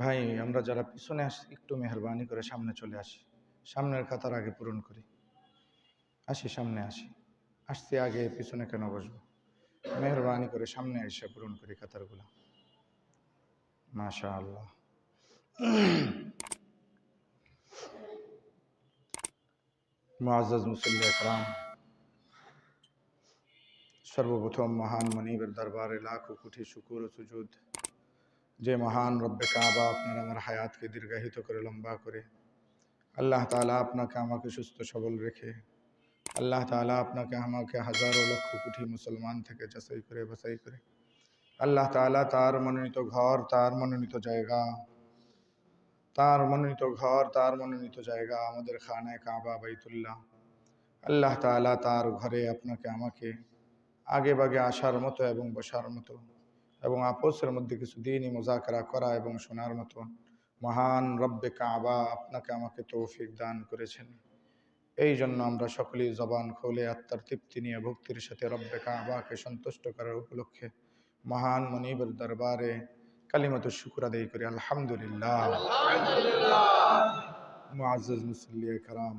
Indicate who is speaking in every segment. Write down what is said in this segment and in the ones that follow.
Speaker 1: ভাই, আমরা যারা পিছনে আসি একটু মেহরবানি করে সামনে চলে আসি। সামনের কাতার আগে পূরণ করি। আসি, সামনে আসি। আসছি আগে, পিছনে কেন বসবো? মেহরবানি করে সামনে এসে পূরণ করি কাতারগুলো। মাশা আল্লাহ। মুআজ্জাজ মুসল্লি একরাম, সর্বপ্রথম মহান মনিবের দরবারে লাখো কোটি শুকুর ও সুজুদ, যে মহান রব্বে কাবা আপনার আমার হায়াতকে দীর্ঘায়িত করে লম্বা করে আল্লাহ তাআলা আপনাকে আমাকে সুস্থ সবল রেখে আল্লাহ তাআলা আপনাকে আমাকে হাজারো লক্ষ কোটি মুসলমান থেকে যাচাই করে বাছাই করে আল্লাহ তাআলা তার মনোনীত ঘর, তার মনোনীত জায়গা, তার মনোনীত জায়গা আমাদের খানায়ে কাবা বাইতুল্লাহ, আল্লাহ তাআলা তার ঘরে আপনাকে আমাকে আগে বাগে আসার মতো এবং বসার মতো এবং আপসের মধ্যে কিছু দিনই মুযাকারা করা এবং শোনার মতো মহান রব্বে কাবা আপনাকে আমাকে তৌফিক দান করেছেন। এই জন্য আমরা সকলেই জবান খোলে আত্মার তৃপ্তি নিয়ে ভক্তির সাথে রব্বে কাবাকে সন্তুষ্ট করার উপলক্ষে মহান মনিবের দরবারে কালিমাতুশ শুকর আদায় করি। আলহামদুলিল্লাহ। মুআজ্জাজ মুসল্লি কারাম,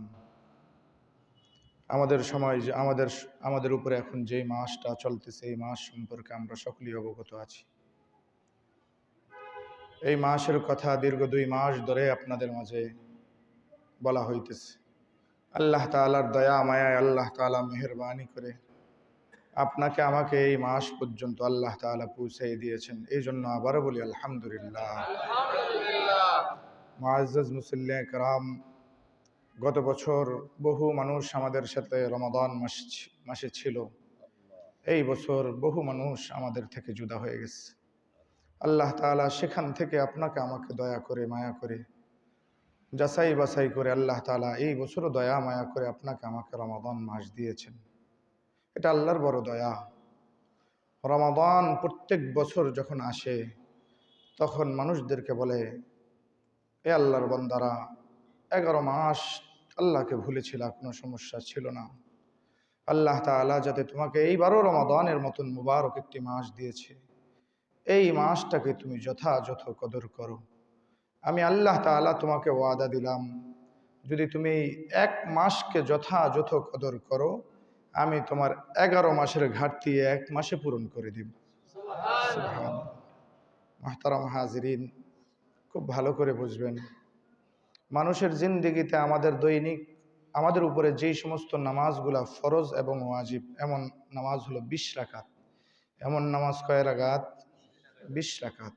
Speaker 1: আমাদের সময় যে আমাদের উপরে এখন যে মাসটা চলতেছে, এই মাস সম্পর্কে আমরা সকলেই অবগত আছি। এই মাসের কথা দীর্ঘ 2 মাস ধরে আপনাদের মাঝে বলা হইতেছে। আল্লাহ তাআলার দয়া মায়ায় আল্লাহ তাআলা মেহেরবানি করে আপনাকে আমাকে এই মাস পর্যন্ত আল্লাহ তাআলা পৌঁছাই দিয়েছেন। এই জন্য আবারও বলি আলহামদুলিল্লাহ। মুআজ্জাজ মুসল্লি কেরাম, গত বছর বহু মানুষ আমাদের সাথে রমাদান মাসে ছিল। এই বছর বহু মানুষ আমাদের থেকে জুদা হয়ে গেছে। আল্লাহ তাআলা সেখান থেকে আপনাকে আমাকে দয়া করে মায়া করে যাচাই বাছাই করে আল্লাহ তাআলা এই বছরও দয়া মায়া করে আপনাকে আমাকে রমাদান মাস দিয়েছেন। এটা আল্লাহর বড় দয়া। রমাদান প্রত্যেক বছর যখন আসে তখন মানুষদেরকে বলে, এ আল্লাহর বান্দারা, 11 মাস আল্লাহকে ভুলেছিল, কোনো সমস্যা ছিল না। আল্লাহ তাআলা যাতে তোমাকে এইবারও রমাদানের মতন মুবারক একটি মাস দিয়েছে, এই মাসটাকে তুমি যথাযথ কদর করো। আমি আল্লাহ তাআলা তোমাকে ওয়াদা দিলাম, যদি তুমি 1 মাসকে যথাযথ কদর করো, আমি তোমার 11 মাসের ঘাটতি 1 মাসে পূরণ করে দিব। সুবহানাল্লাহ। মুহতারাম হাজিরিন, খুব ভালো করে বুঝবেন, মানুষের জিন্দেগিতে আমাদের উপরে যেই সমস্ত নামাজগুলা ফরজ এবং ওয়াজিব, এমন নামাজ হলো 20 রাকাত। এমন নামাজ কয় রাকাত? 20 রাকাত।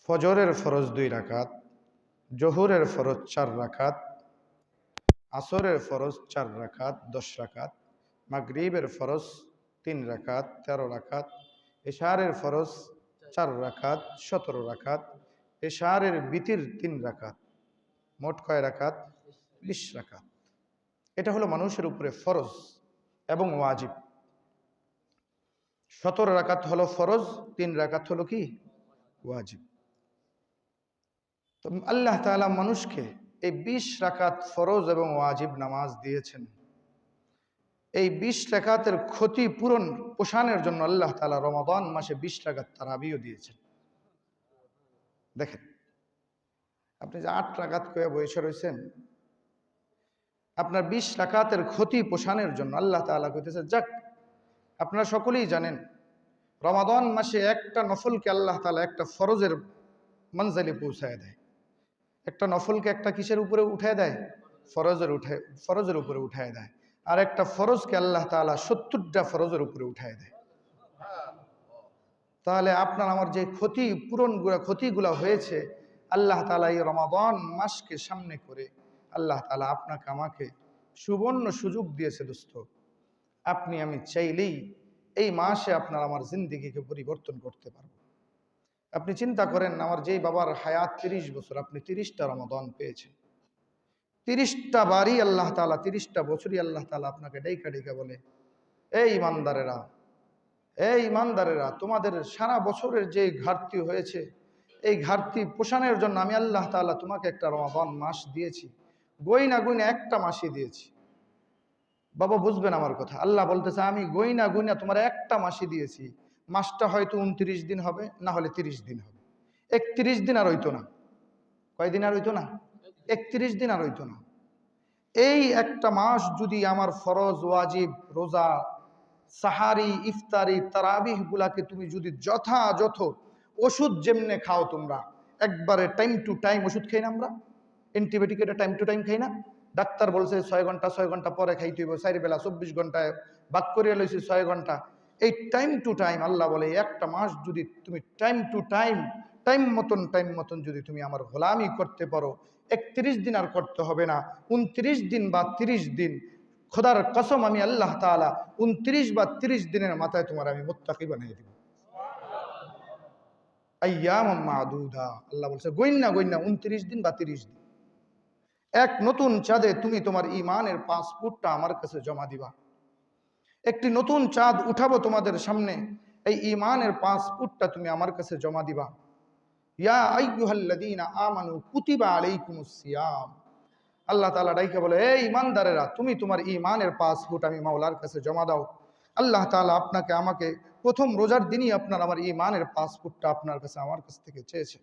Speaker 1: ফজরের ফরজ 2 রাকাত, জোহরের ফরজ 4 রাকাত, আসরের ফরজ 4 রাকাত 10 রাকাত, মাগরিবের ফরজ 3 রাকাত 13 রাকাত, এশারের ফরজ 4 রাকাত 17 রাকাত, এশারের বিতির 3 রাকাত। মোট কয় রাকাত? 20 রাকাত। এটা হলো মানুষের উপরে ফরজ এবং ওয়াজিব। 17 রাকাত হলো ফরজ, 3 রাকাত হলো কি? ওয়াজিব। তো আল্লাহ তাআলা মানুষকে এই 20 রাকাত ফরজ এবং ওয়াজিব নামাজ দিয়েছেন। এই 20 রাকাতের ক্ষতি পূরণ পোষণের জন্য আল্লাহ তাআলা রমাদান মাসে 20 রাকাত তারাবিও দিয়েছেন। দেখেন, আপনি যে 8 রাকাত করে বসে রয়েছেন, আপনার 20 রাকাতের ক্ষতি পোষণের জন্য আল্লাহ তাআলা কইতেছে, যাক, আপনারা সকলেই জানেন রমাদান মাসে একটা নফলকে আল্লাহ তাআলা একটা ফরজের মঞ্জিলে পৌঁছায় দেয়। একটা নফলকে একটা কিসের উপরে উঠায় দেয়? ফরজের উপরে উঠায় দেয়। আর একটা ফরজকে আল্লাহ তাআলা 70টা ফরজের উপরে উঠায় দেয়। তাহলে আপনার আমার যে ক্ষতিগুলা হয়েছে, আল্লাহ তাআলা এই রমাদান মাসকে সামনে করে আল্লাহ তাআলা আপনাকে আমাকে সুবর্ণ সুযোগ দিয়েছে। দোস্ত, আপনি আমি চাইলেই এই মাসে আপনার আমার জিন্দেগিকে পরিবর্তন করতে পারবো। আপনি চিন্তা করেন, আমার যেই বাবার হায়াত 30 বছর, আপনি 30টা রমাদান পেয়েছেন। 30টা বারই আল্লাহ তাআলা, 30টা বছরই আল্লাহ তাআলা আপনাকে ডাইকা ডাইকা বলে, এই ইমানদারেরা, তোমাদের সারা বছরের যে ঘাটতি হয়েছে, এই ঘাটতি পোষণের জন্য আমি আল্লাহ তাআলা তোমাকে একটা রমাদান মাস দিয়েছি। গইনা একটা মাসই দিয়েছি। বাবা, বুঝবেন আমার কথা। আল্লাহ বলতেছে, আমি গইনা তোমার একটা মাসই দিয়েছি। মাসটা হয়তো 29 দিন হবে, না হলে 30 দিন হবে। 31 দিন আর হইতো না। কয়দিন আর হইতো না? 31 দিন আর হইতো না। এই একটা মাস যদি আমার ফরজ ওয়াজিব রোজা সাহারি ইফতারি তারাবিহ গুলাকে তুমি যদি যথাযথ ওষুধ যেমনে খাও, তোমরা একবারে টাইম টু টাইম ওষুধ খাই না আমরা, অ্যান্টিবায়োটিক এটা টাইম টু টাইম খাই না? ডাক্তার বলছে 6 ঘন্টা পরে খাইতে হইব, 4 বেলা 24 ঘন্টায় বাদ করিয়া লইছি 6 ঘন্টা। এই টাইম টু টাইম আল্লাহ বলে একটা মাস যদি তুমি টাইম টু টাইম টাইম মতন যদি তুমি আমার গোলামি করতে পারো, 31 দিন আর করতে হবে না, 29 দিন বা 30 দিন, খোদার কসম আমি আল্লাহ তাআলা 29 বা 30 দিনের মাথায় তোমার আমি মুত্তাকি বানিয়ে দিব। আইয়াম মাদুদা, আল্লাহ বলছে গইন্না গইন্না 29 দিন বা 30 দিন। এক নতুন চাঁদে তুমি তোমার ঈমানের পাসপোর্টটা আমার কাছে জমা দিবা। একটি নতুন চাঁদ উঠাবো তোমাদের সামনে, এই ঈমানের পাসপোর্টটা তুমি আমার কাছে জমা দিবা। ইয়া আইয়ুহাল্লাযীনা আমানু কুতিবা আলাইকুমুস সিয়াম। আল্লাহ তাআলা ডাইকে বলে, এই ঈমানদারেরা, তুমি তোমার ঈমানের পাসপোর্ট আমি মাওলার কাছে জমা দাও। আল্লাহ তাআলা আপনাকে আমাকে প্রথম রোজার দিনই আপনার আমার ঈমানের পাসপোর্টটা আপনার কাছে আমার কাছ থেকে চেয়েছে,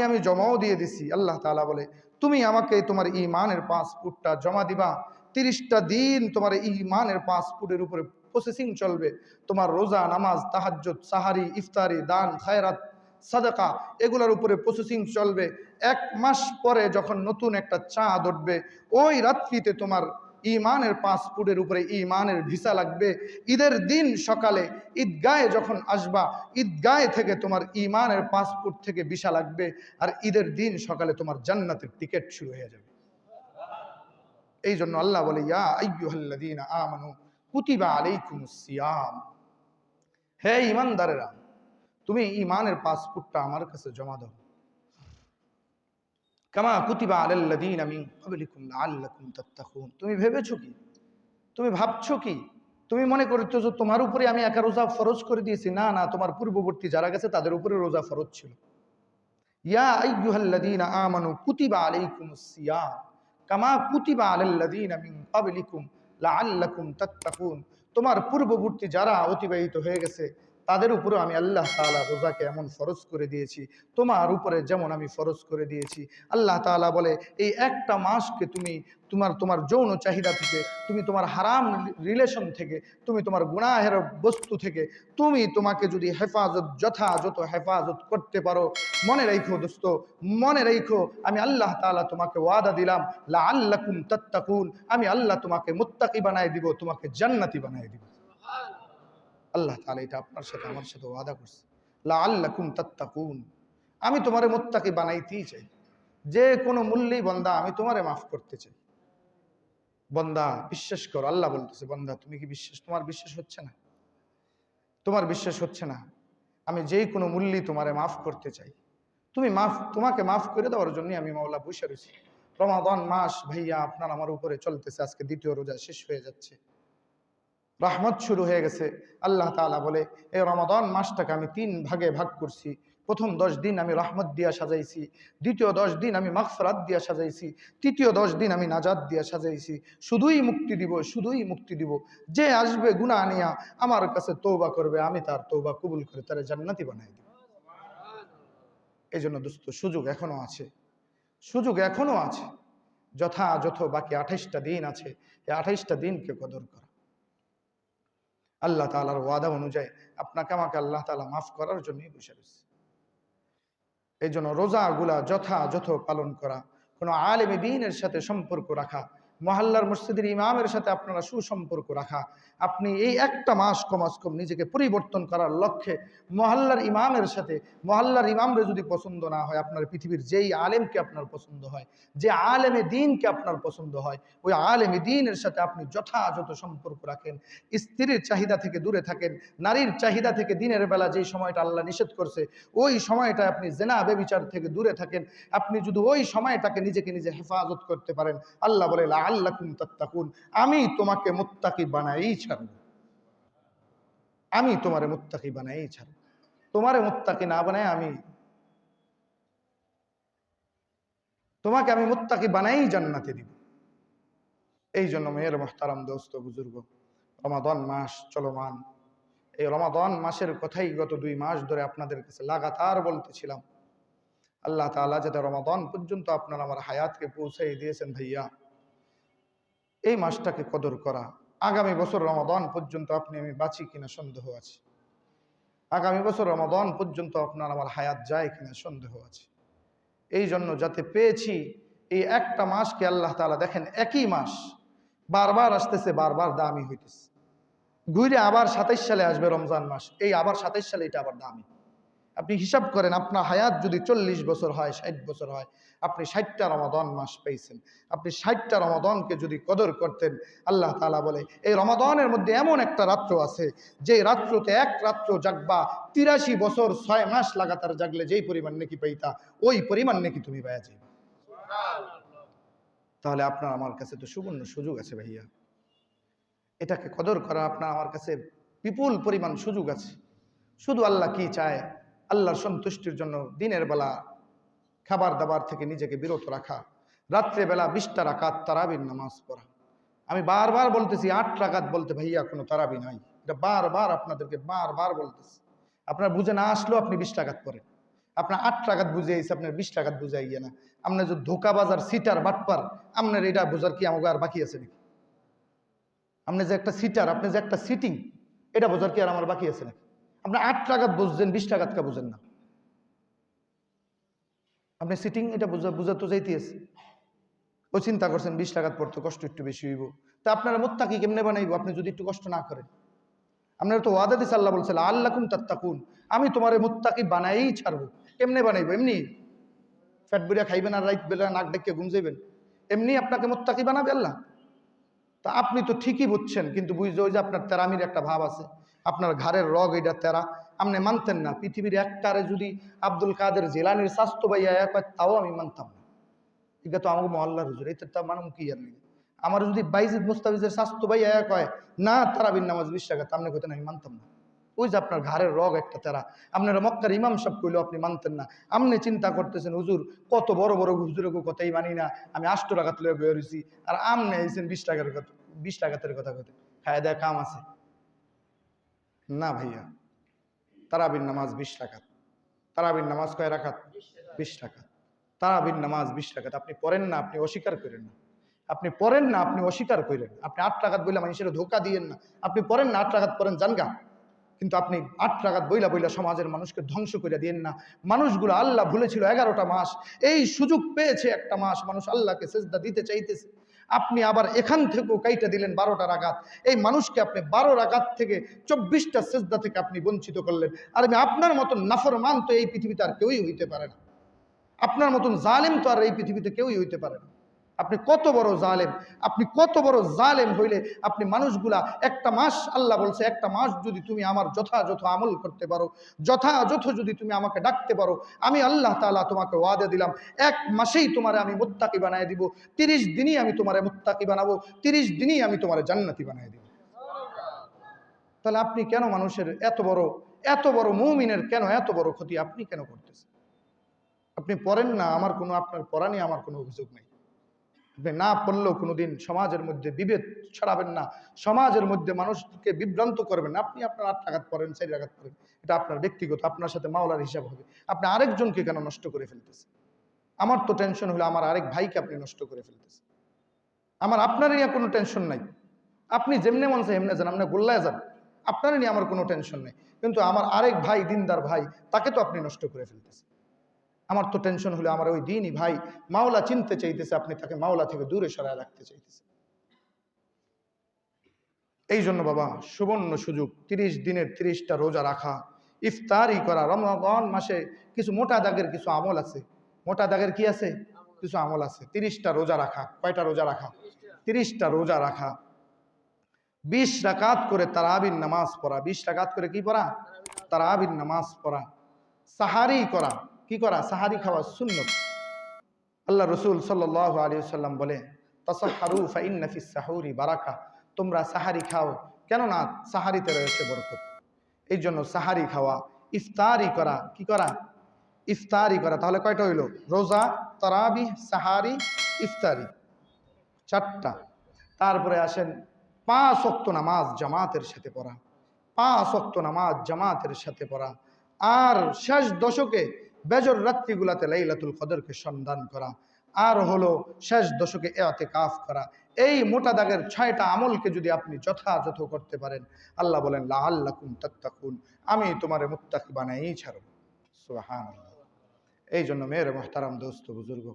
Speaker 1: আমি জমাও দিয়ে দিছি। আল্লাহ তাআলা বলে, তুমি আমাকে তোমার ঈমানের পাসপোর্টটা জমা দিবা। 30টা দিন তোমার ঈমানের পাসপোর্টের উপরে প্রসেসিং চলবে। তোমার রোজা নামাজ তাহাজ্জুদ সাহারি ইফতারি দান খায়রাত সাদাকা এগুলোর উপরে প্রসেসিং চলবে। 1 মাস পরে যখন নতুন একটা চাঁদ উঠবে, ওই রাত্রিতে তোমার ঈমানের পাসপোর্টের উপরে ঈমানের ভিসা লাগবে। ঈদের দিন সকালে ঈদগাহে যখন আসবা, ঈদগাহে থেকে তোমার ঈমানের পাসপোর্ট থেকে ভিসা লাগবে, আর ঈদের দিন সকালে তোমার জান্নাতের টিকিট শুরু হয়ে যাবে। এই জন্য আল্লাহ বলে, ইয়া আইয়ুহাল্লাযীনা আমানু কুতিবা আলাইকুমুস সিয়াম। হে ঈমানদারেরা, তুমি ঈমানের পাসপোর্টটা আমার কাছে জমা দাও। কামা কুতিবা আলাল্লাযীনা মিন ক্বাবলিকুম লাআল্লাকুম তাত্তাকুন। তুমি ভেবেছো কি, তুমি ভাবছো কি, তুমি মনে করছো যে তোমার উপরে আমি একা রোজা ফরজ করে দিয়েছি? না না, তোমার পূর্ববর্তী যারা গেছে তাদের উপরে রোজা ফরজ ছিল। ইয়া আইয়ুহাল্লাযীনা আমানু কুতিবা আলাইকুমুস সিয়াম কামা কুতিবা আলাল্লাযীনা মিন ক্বাবলিকুম লাআল্লাকুম তাত্তাকুন। তোমার পূর্ববর্তী যারা অতিবাহিত হয়ে গেছে তাদের উপরেও আমি আল্লাহ তাআলা রোজাকে এমন ফরজ করে দিয়েছি, তোমার উপরে যেমন আমি ফরজ করে দিয়েছি। আল্লাহ তাআলা বলে, এই একটা মাসকে তুমি তোমার যৌন চাহিদা থেকে, তুমি তোমার হারাম রিলেশন থেকে, তুমি তোমার গুনাহের বস্তু থেকে তোমাকে যদি যথাযথ হেফাজত করতে পারো, মনে রাখো দোস্ত, মনে রাখো, আমি আল্লাহ তাআলা তোমাকে ওয়াদা দিলাম লাআল্লাকুম তাত্তাকুন, আমি আল্লাহ তোমাকে মুত্তাকি বানায় দিব, তোমাকে জান্নাতি বানায় দিব। আল্লাহ তাআলা এটা আপনার সাথে আমার সাথে ওয়াদা করছে, লাআল্লাকুম তাত্তাকুন। আমি তোমারে মুত্তাকি বানাইতেই চাই, যে কোনো মূল্যেই বান্দা আমি তোমারে মাফ করতে চাই। বান্দা বিশ্বাস করো, আল্লাহ বলতেছে, বান্দা তুমি কি তোমার বিশ্বাস হচ্ছে না? তোমার বিশ্বাস হচ্ছে না? আমি যেই কোনো মূল্যে তোমারে মাফ করতে চাই। তোমাকে মাফ করে দেওয়ার জন্য আমি মাওলা বসে রয়েছি। রমাদান মাস ভাইয়া আপনার আমার উপরে চলতেছে, আজকে দ্বিতীয় রোজা শেষ হয়ে যাচ্ছে, রহমত শুরু হয়ে গেছে। আল্লাহ তাআলা বলে, এই রমাদান মাসটাকে আমি 3 ভাগে ভাগ করছি। প্রথম 10 দিন আমি রহমত দিয়া সাজাইছি, দ্বিতীয় 10 দিন আমি মাগফিরাত দিয়া সাজাইছি, তৃতীয় 10 দিন আমি নাজাত দিয়া সাজাইছি। শুধুই মুক্তি দিব, শুধুই মুক্তি দিব। যে আসবে গুনাহ নিয়া আমার কাছে তওবা করবে, আমি তার তওবা কবুল করে তারে জান্নাতি বানাই দিব। এই জন্য দোস্ত, সুযোগ এখনো আছে, সুযোগ এখনো আছে। যথাযথ বাকি 28টা দিন আছে, এই 28টা দিনকে কদর করা। আল্লাহ তাআলার ওয়াদা অনুযায়ী আপনাকে আমাকে আল্লাহ তাআলা মাফ করার জন্যই বসে রয়েছে। এই জন্য রোজাগুলা যথাযথ পালন করা, কোনো আলেমে দ্বীনের সাথে সম্পর্ক রাখা, মহল্লার মসজিদের ইমামের সাথে আপনারা সুসম্পর্ক রাখা। আপনি এই একটা মাস কমাস কম নিজেকে পরিবর্তন করার লক্ষ্যে মহল্লার ইমামের সাথে, মহল্লার ইমামরে যদি পছন্দ না হয়, আপনার পৃথিবীর যেই আলেমকে আপনার পছন্দ হয়, যে আলেমে দ্বীনকে আপনার পছন্দ হয়, ওই আলেমে দ্বীনের সাথে আপনি যথাযথ সম্পর্ক রাখেন। স্ত্রীর চাহিদা থেকে দূরে থাকেন, নারীর চাহিদা থেকে দিনের বেলা যেই সময়টা আল্লাহ নিষেধ করছে ওই সময়টা আপনি জেনা ব্যভিচার থেকে দূরে থাকেন। আপনি যদি ওই সময়টাকে নিজেকে নিজে হেফাজত করতে পারেন, আল্লাহ বলে লাআল্লাকুম তাত্তাকুন, আমি তোমাকে মুত্তাকি বানাই ছাড়ব। আমি তোমারে মুত্তাকি বানাই ছাড়ব। তোমারে মুত্তাকি না বানায় তোমাকে আমি মুত্তাকি বানাই জান্নাতে দিব। এই জন্য মেয়ের মুহতারাম দোস্ত বুজুর্গ, রমাদান মাস চলমান। এই রমাদান মাসের কথাই গত 2 মাস ধরে আপনাদের কাছে লাগাতার বলতেছিলাম। আল্লাহ তাআলা যাতে রমাদান পর্যন্ত আপনার আমার হায়াতকে পৌঁছাই দিয়েছেন ভাইয়া, এই মাসটাকে কদর করা। আগামী বছর রমাদান পর্যন্ত আপনি আমি বাঁচি কিনা সন্দেহ আছে। আগামী বছর রমাদান পর্যন্ত আপনার আমার হায়াত যায় কিনা সন্দেহ আছে। এই জন্য যাতে পেয়েছি এই একটা মাসকে আল্লাহ তাআলা দেখেন একই মাস বারবার আসতেছে, বারবার দামি হইতেছে। ঘুরে আবার ২৭ সালে আসবে রমজান মাস, এই আবার ২৭ সালে এটা আবার দামি। আপনি হিসাব করেন, আপনার হায়াত যদি ৪০ বছর হয়, ৬০ বছর হয়, আপনি ৬০টা রমাদান মাস পেয়েছেন। আপনি ৬০টা রমাদানকে যদি কদর করতেন, আল্লাহ তাআলা বলে এই রমাদানের মধ্যে এমন একটা রাত্র আছে যে রাত্রতে এক রাত্র জাগবা ৮৩ বছর ৬ মাস লাগাতার জাগলে যেই পরিমাণ নেকি পাইতা, ওই পরিমাণ নেকি তুমি পাওয়া যাবে। তাহলে আপনার আমার কাছে তো সুবর্ণ সুযোগ আছে ভাইয়া, এটাকে কদর করা আপনার আমার কাছে বিপুল পরিমাণ সুযোগ আছে। শুধু আল্লাহ কি চায়, আল্লাহর সন্তুষ্টির জন্য দিনের বেলা খাবার দাবার থেকে নিজেকে বিরত রাখা, রাত্রেবেলা ২০টা রাকাত তারাবির নামাজ পড়া। আমি বারবার বলতেছি ৮ রাকাত বলতে ভাইয়া কোনো তারাবি নাই, এটা বারবার আপনাদেরকে বারবার বলতেছি। আপনার বুঝে না আসলেও আপনি ২০ রাকাত পড়েন। আপনার ৮ রাকাত বুঝে আইছে, আপনার ২০ রাকাত বুঝে আইয়ে না। আপনার যে ধোকাবাজার সিটার বাটপার, আপনার এটা বোঝার কি আমাকে আর বাকি আছে নাকি? আপনি যে একটা সিটার, আপনি যে একটা সিটিং, এটা বোঝার কি আর আমার বাকি আছে নাকি? আপনি ৮ রাকাত বুঝছেন, ২০ রাকাত কা বুঝেন না? আপনি সিটিং এটা বুঝা তো যাইতেছে। ও চিন্তা করছেন ২০ রাকাত পড়তে কষ্ট একটু বেশি হইব, তা আপনারা মুত্তাকি কেমনে বানাইবো আপনি যদি একটু কষ্ট না করেন? আপনারা তো ওয়াদা দিছে, আল্লাহ বলছে আল্লাকুম তাত্তাকুন, আমি তোমারে মুত্তাকি বানাইই ছাড়বো। কেমনে বানাইবো? এমনি ফ্যাট বুড়িয়া খাইবেন আর রাইত বেলা নাক ডেকে ঘুম যাইবেন, এমনি আপনাকে মুত্তাকি বানাবে আল্লাহ? তা আপনি তো ঠিকই বুঝছেন, কিন্তু বুঝতে ওই যে আপনার তেরামির একটা ভাব আছে, আপনার ঘাড়ের রগ এটা তেরা, আপনি মানতেন না। পৃথিবীর একটারে যদি আব্দুল কাদের জিলানির স্বাস্থ্য ভাইয়া এক হয়, তাও আমি মানতাম না। এটা তো আমাকে মহল্লার হুজুর, এটা তো মানুষ কি আর নেই। আমার যদি বাইজিদ মুস্তাফিজের স্বাস্থ্য ভাইয়া এক হয় না, তারাবির নামাজ ২০ টাকা, আপনি কইতেন আমি মানতাম না। ওই যে আপনার ঘাড়ের রগ একটা তেরা, আপনারা মক্কার ইমাম সাহেব কইলেও আপনি মানতেন না। আপনি চিন্তা করতেছেন হুজুর কত বড় বড় হুজুরের কথাই মানি না, আমি ৮ টাকাত লয়ে বেরিয়েছি, আর আমনে এসেছেন ২০ টাকার কথা, ২০ টাকাতের কথা কইতে খায় দেয় কাম আছে না ভাইয়া। তারাবির নামাজ ২০ টাকা, তারাবির নামাজ কয় রাকাত? ২০ টাকা। তারাবির নামাজ ২০ টাকা। আপনি পড়েন না, আপনি অস্বীকার করেন না। আপনি পড়েন না, আপনি অস্বীকার করেন। আপনি ৮ টাকাত বইলা মানুষের ধোকা দিয়েন না। আপনি পড়েন না, ৮ টাকাত পড়েন জানগা, কিন্তু আপনি ৮ টাকাত বইলা বইলা সমাজের মানুষকে ধ্বংস করে দিয়েন না। মানুষগুলো আল্লাহ ভুলেছিল 11টা মাস, এই সুযোগ পেয়েছে একটা মাস, মানুষ আল্লাহকে সেজদা দিতে চাইতেছে। আপনি আবার এখান থেকেও কাইটা দিলেন 12টা রাকাত। এই মানুষকে আপনি 12 রাকাত থেকে 24টা সেজদা থেকে আপনি বঞ্চিত করলেন। আর আমি আপনার মতন নাফরমান তো এই পৃথিবীতে আর কেউই হইতে পারে না। আপনার মতন জালেম তো আর এই পৃথিবীতে কেউই হইতে পারে না। আপনি কত বড় জালেম, আপনি কত বড় জালেম হইলে আপনি মানুষগুলা একটা মাস, আল্লাহ বলছে একটা মাস যদি তুমি আমার যথাযথ আমল করতে পারো, যথাযথ যদি তুমি আমাকে ডাকতে পারো, আমি আল্লাহ তাআলা তোমাকে ওয়াদা দিলাম ১ মাসেই তোমারে আমি মুত্তাকি বানায় দিব। ৩০ দিনই আমি তোমারে মুত্তাকি বানাবো, ৩০ দিনই আমি তোমারে জান্নাতি বানায় দিব। তাহলে আপনি কেন মানুষের এত বড় মুমিনের কেন এত বড় ক্ষতি আপনি কেন করতেছেন? আপনি পড়েন না, আমার কোনো, আপনার পড়া নিয়ে আমার কোনো অভিযোগ নেই। আপনি না পড়লেও কোনোদিন সমাজের মধ্যে বিভেদ ছড়াবেন না, সমাজের মধ্যে মানুষকে বিভ্রান্ত করবেন না। আপনি আপনার ৮ টাকাত পড়েন, ৪ টাকাত পড়েন, এটা আপনার ব্যক্তিগত, আপনার সাথে মাওলার হিসাব হবে। আপনি আরেকজনকে কেন নষ্ট করে ফেলতেছেন? আমার তো টেনশন হলো আমার আরেক ভাইকে আপনি নষ্ট করে ফেলতেছেন। আমার আপনার নিয়ে কোনো টেনশন নাই, আপনি যেমনে মন চায় এমনে যান, আপনি গোল্লায় যান, আপনার নিয়ে আমার কোনো টেনশন নেই। কিন্তু আমার আরেক ভাই, দিনদার ভাই, তাকে তো আপনি নষ্ট করে ফেলতেছেন। আমার তো টেনশন হলো আমার ওই দিনই ভাই মাওলা চিনতে চাইতেছে, আপনি তাকে মাওলা থেকে দূরে সরায় রাখতে চাইতেছে। এই জন্য বাবা, সুবর্ণ সুযোগ, ৩০ দিনের ৩০টা রোজা রাখা, ইফতারি করা। রমজান মাসে কিছু মোটা দাগের কিছু আমল আছে, মোটা দাগের কি আছে? কিছু আমল আছে। ৩০টা রোজা রাখা। কয়টা রোজা রাখা? ৩০টা রোজা রাখা। ২০ রাকাত করে তারাবির নামাজ পড়া। ২০ রাকাত করে কি পড়া? তারাবির নামাজ পড়া। সাহারি করা। কি করা? সাহারি খাওয়া সুন্নত। আল্লাহ রসুল সাল্লাল্লাহু আলাইহি ওয়াসাল্লাম বলে, তাসাহহারু ফাইন্না ফিস সাহুরি বারাকা, তোমরা সাহারি খাও, কেননা সাহারিতে রয়েছে বরকত। এই জন্য সাহারি খাওয়া, ইফতারি করা। কি করা? ইফতারি করা। তাহলে কয়টা হইল? রোজা, তারাবিহ, সাহারি, ইফতারি, 4টা। তারপরে আসেন 5 ওয়াক্ত নামাজ জামাতের সাথে পড়া, 5 ওয়াক্ত নামাজ জামাতের সাথে পড়া। আর শেষ দশকে বেজর রাত্রিগুলাতে লাইলাতুল কদরকে সন্ধান করা, আর হলো শেষ দশকে ইতিকাফ করা। এই মোটা দাগের 6টা আমলকে যদি আপনি যথাযথ করতে পারেন, আল্লাহ বলেন লাআল্লাকুম তাত্তাকুন, আমি তোমারে মুত্তাকি বানাই ছাড়ব। সুবহানাল্লাহ। এই জন্য মেরে মুহতারাম দোস্ত বুজুর্গ,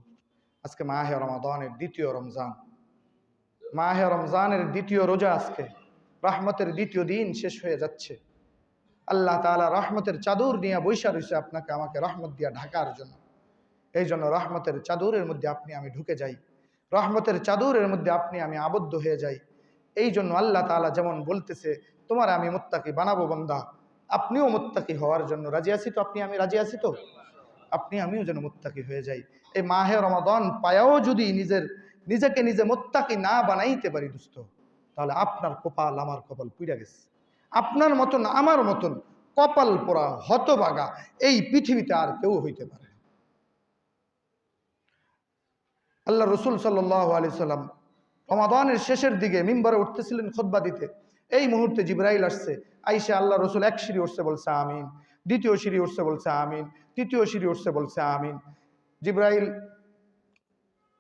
Speaker 1: আজকে মাহে রমাদানের দ্বিতীয় রমজান, মাহে রমজানের দ্বিতীয় রোজা, আজকে রহমতের দ্বিতীয় দিন শেষ হয়ে যাচ্ছে। আল্লাহ তাআলা রহমতের চাদর নিয়ে বৈশা রয়েছে আপনাকে আমাকে রহমত দিয়া ঢাকার জন্য। এই জন্য রহমতের চাদরের মধ্যে আপনি আমি ঢুকে যাই, রহমতের চাদরের মধ্যে আপনি আমি আবদ্ধ হয়ে যাই। এই জন্য আল্লাহ তাআলা যেমন বলতেছে তোমার আমি মুত্তাকি বানাবো বান্দা, আপনিও মুত্তাকি হওয়ার জন্য রাজি আছি তো? আপনি আমি রাজি আছি তো? আপনি আমিও যেন মুত্তাকি হয়ে যাই। এই মাহে রমাদান পায়াও যদি নিজেকে নিজে মুত্তাকি না বানাইতে পারি দোস্ত, তাহলে আপনার কপাল আমার কপাল পুড়ে গেছে। আপনার মতন আমার মতন কপাল পোড়া হতভাগা এই পৃথিবীতে আর কেউ হইতে পারে না। আল্লাহ রসুল সাল্লাল্লাহু আলাইহি সাল্লাম রমাদানের শেষের দিকে মিম্বরে উঠতেছিলেন খুতবা দিতে। এই মুহূর্তে জিবরাইল আসছে, আইসা আল্লাহ রসুল এক সিঁড়ি উঠছে বলছে আমিন, দ্বিতীয় সিঁড়ি উঠছে বলছে আমিন, তৃতীয় সিঁড়ি উঠছে বলছে আমিন। জিবরাইল